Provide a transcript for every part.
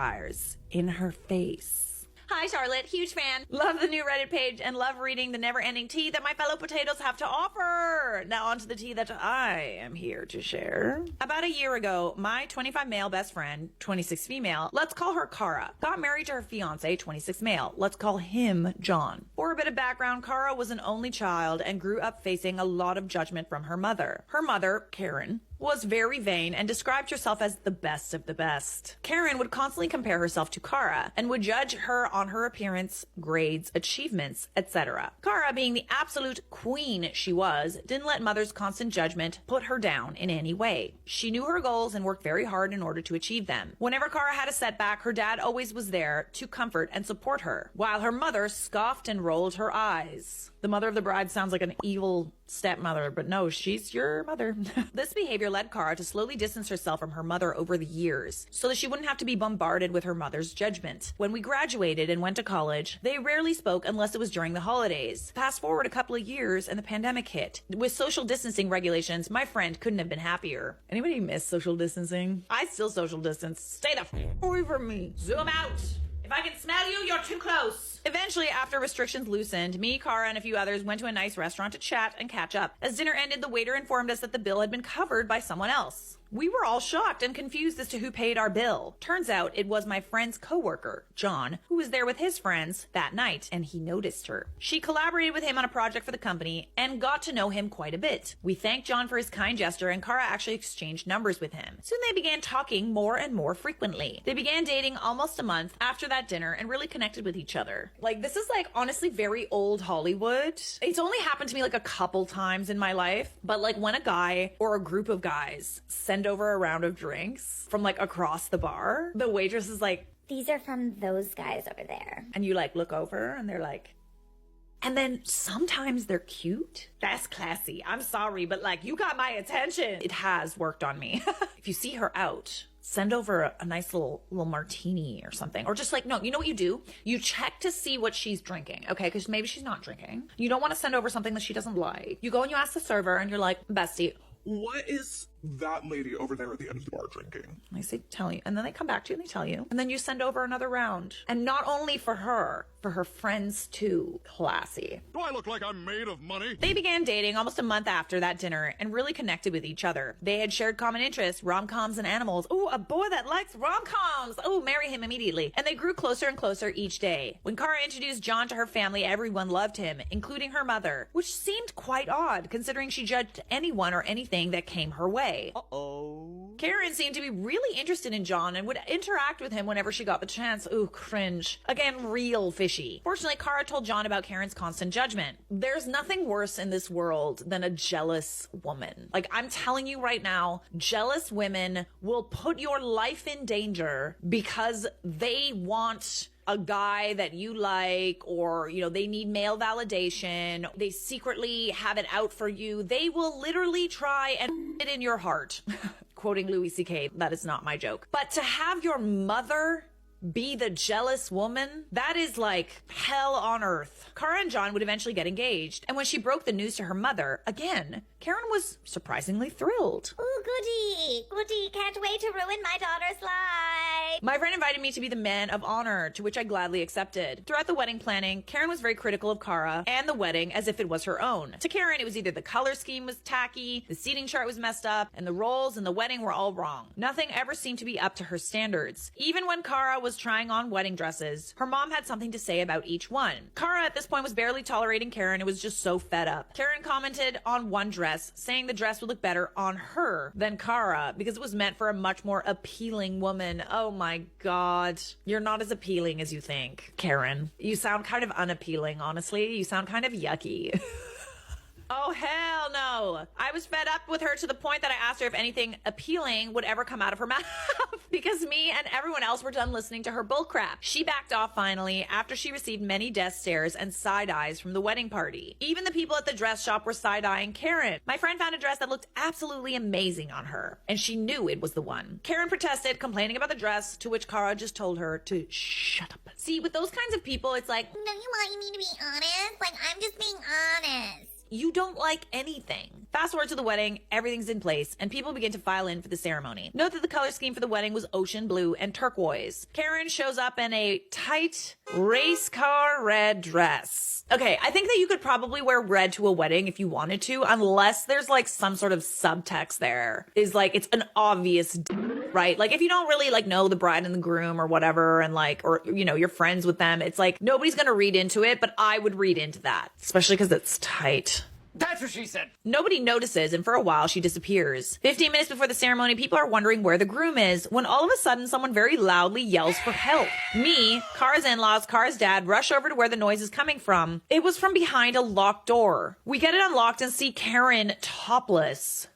fires in her face. Hi, Charlotte. Huge fan. Love the new Reddit page and love reading the never-ending tea that my fellow potatoes have to offer. Now on to the tea that I am here to share. About a year ago, my 25 male best friend, 26 female, let's call her Kara, got married to her fiance, 26 male. Let's call him John. For a bit of background, Kara was an only child and grew up facing a lot of judgment from her mother. Her mother, Karen, was very vain and described herself as the best of the best. Karen would constantly compare herself to Kara and would judge her on her appearance, grades, achievements, etc. Kara, being the absolute queen she was, didn't let mother's constant judgment put her down in any way. She knew her goals and worked very hard in order to achieve them. Whenever Kara had a setback, her dad always was there to comfort and support her, while her mother scoffed and rolled her eyes. The mother of the bride sounds like an evil stepmother, but no, she's your mother. This behavior led Kara to slowly distance herself from her mother over the years, so that she wouldn't have to be bombarded with her mother's judgment. When we graduated and went to college, they rarely spoke unless it was during the holidays. Fast forward a couple of years and the pandemic hit. With social distancing regulations, my friend couldn't have been happier. Anybody miss social distancing? I still social distance. Stay the f away from me. Zoom out. If I can smell you, you're too close. Eventually, after restrictions loosened, me, Kara, and a few others went to a nice restaurant to chat and catch up. As dinner ended, the waiter informed us that the bill had been covered by someone else. We were all shocked and confused as to who paid our bill. Turns out it was my friend's coworker, John, who was there with his friends that night, and he noticed her. She collaborated with him on a project for the company and got to know him quite a bit. We thanked John for his kind gesture, and Kara actually exchanged numbers with him. Soon they began talking more and more frequently. They began dating almost a month after that dinner and really connected with each other. Like, this is like honestly very old Hollywood. It's only happened to me like a couple times in my life, but like when a guy or a group of guys send over a round of drinks from like across the bar, the waitress is like, These are from those guys over there. and you like look over and they're like, and then sometimes they're cute. That's classy. I'm sorry, but like, you got my attention. It has worked on me. If you see her out, send over a nice little martini or something. Or just like, no, you know what you do? You check to see what she's drinking, okay? Because maybe she's not drinking. You don't want to send over something that she doesn't like. You go and you ask the server and you're like, bestie, what is that lady over there at the end of the bar drinking? and they say, tell you. And then they come back to you and they tell you. And then you send over another round. And not only for her friends too. Classy. Do I look like I'm made of money? They began dating almost a month after that dinner and really connected with each other. They had shared common interests, rom-coms and animals. Ooh, a boy that likes rom-coms. Ooh, marry him immediately. And they grew closer and closer each day. When Kara introduced John to her family, everyone loved him, including her mother, which seemed quite odd considering she judged anyone or anything that came her way. Uh-oh. Karen seemed to be really interested in John and would interact with him whenever she got the chance. Ooh, cringe. Again, real fishy. Fortunately, Kara told John about Karen's constant judgment. There's nothing worse in this world than a jealous woman. Like, I'm telling you right now, jealous women will put your life in danger because they want a guy that you like, or, you know, they need male validation. They secretly have it out for you. They will literally try and it in your heart. Quoting Louis C.K., that is not my joke. But to have your mother be the jealous woman, that is like hell on earth. Kara and John would eventually get engaged, and when she broke the news to her mother, again, Karen was surprisingly thrilled. Ooh, goody. Goody. Can't wait to ruin my daughter's life. My friend invited me to be the man of honor, to which I gladly accepted. Throughout the wedding planning, Karen was very critical of Kara and the wedding as if it was her own. To Karen, it was either the color scheme was tacky, the seating chart was messed up, and the roles in the wedding were all wrong. Nothing ever seemed to be up to her standards. Even when Kara was trying on wedding dresses, her mom had something to say about each one. Kara at this point was barely tolerating Karen and was just so fed up. Karen commented on one dress, saying the dress would look better on her than Kara because it was meant for a much more appealing woman. Oh my god. You're not as appealing as you think, Karen. You sound kind of unappealing, honestly. You sound kind of yucky. Oh, hell no. I was fed up with her to the point that I asked her if anything appealing would ever come out of her mouth because me and everyone else were done listening to her bullcrap. She backed off finally after she received many death stares and side eyes from the wedding party. Even the people at the dress shop were side-eyeing Karen. My friend found a dress that looked absolutely amazing on her, and she knew it was the one. Karen protested, complaining about the dress, to which Kara just told her to shut up. See, with those kinds of people, it's like, Don't you want me to be honest? Like, I'm just being honest. you don't like anything. Fast forward to the wedding, everything's in place, and people begin to file in for the ceremony. Note that the color scheme for the wedding was ocean blue and turquoise. Karen shows up in a tight race car red dress. Okay, I think that you could probably wear red to a wedding if you wanted to, unless there's like some sort of subtext there. Is like, it's an obvious, right? Like if you don't really like know the bride and the groom or whatever, and like, or you know, you're friends with them, it's like nobody's gonna read into it, but I would read into that, especially because it's tight. That's what she said. Nobody notices, and for a while she disappears. 15 minutes before the ceremony, people are wondering where the groom is, when all of a sudden someone very loudly yells for help. Me, Kara's in-laws, Kara's dad rush over to where the noise is coming from. It was from behind a locked door. We get it unlocked and see Karen topless.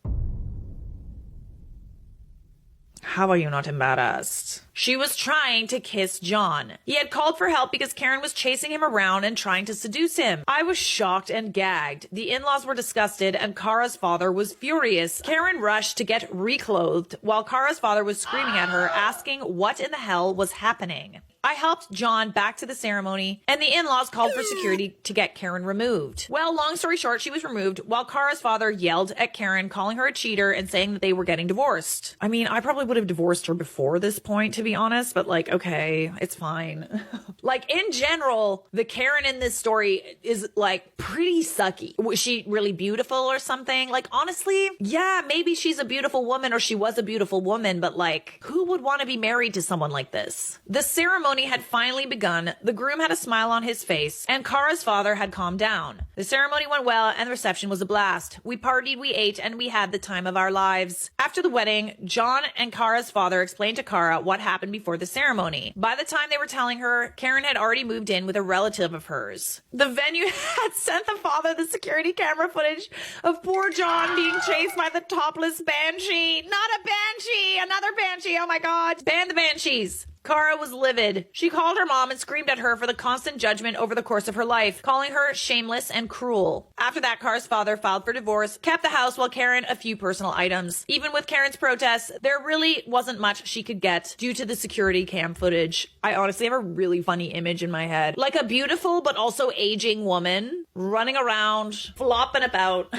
How are you not embarrassed? She was trying to kiss John. He had called for help because Karen was chasing him around and trying to seduce him. I was shocked and gagged. The in-laws were disgusted and Kara's father was furious. Karen rushed to get reclothed while Kara's father was screaming at her, asking what in the hell was happening. I helped John back to the ceremony, and the in-laws called for security to get Karen removed. Well, long story short, she was removed while Kara's father yelled at Karen, calling her a cheater and saying that they were getting divorced. I mean, I probably would have divorced her before this point, to be honest, but like, okay, it's fine. Like, in general, the Karen in this story is like pretty sucky. Was she really beautiful or something? Like, honestly, yeah, maybe she's a beautiful woman or she was a beautiful woman, but like, who would want to be married to someone like this? The ceremony had finally begun, the groom had a smile on his face, and Kara's father had calmed down. The ceremony went well, and the reception was a blast. We partied, we ate, and we had the time of our lives. After the wedding, John and Kara's father explained to Kara what happened before the ceremony. By the time they were telling her, Karen had already moved in with a relative of hers. The venue had sent the father the security camera footage of poor John being chased by the topless banshee. Not a banshee! Another banshee! Oh my god! Ban the banshees! Kara was livid. She called her mom and screamed at her for the constant judgment over the course of her life, calling her shameless and cruel. After that, Kara's father filed for divorce, kept the house while Karen a few personal items. Even with Karen's protests, there really wasn't much she could get due to the security cam footage. I honestly have a really funny image in my head. Like a beautiful but also aging woman running around, flopping about,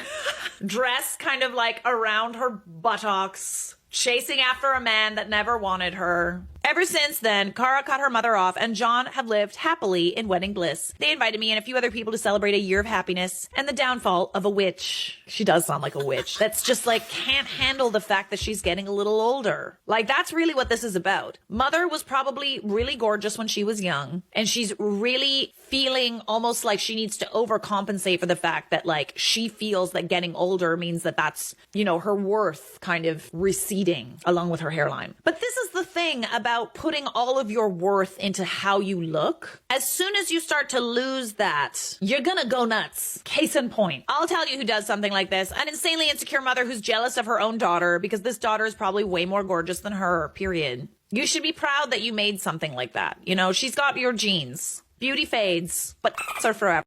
dressed kind of like around her buttocks, chasing after a man that never wanted her. Ever since then, Kara cut her mother off and John have lived happily in wedding bliss. They invited me and a few other people to celebrate a year of happiness and the downfall of a witch. She does sound like a witch. That's just like can't handle the fact that she's getting a little older. Like that's really what this is about. Mother was probably really gorgeous when she was young and she's really feeling almost like she needs to overcompensate for the fact that like she feels that getting older means that that's, you know, her worth kind of receding along with her hairline. But this is the thing about putting all of your worth into how you look. As soon as you start to lose that, you're gonna go nuts. Case in point. I'll tell you who does something like this. An insanely insecure mother who's jealous of her own daughter because this daughter is probably way more gorgeous than her, period. You should be proud that you made something like that. You know, she's got your genes. Beauty fades, but are forever.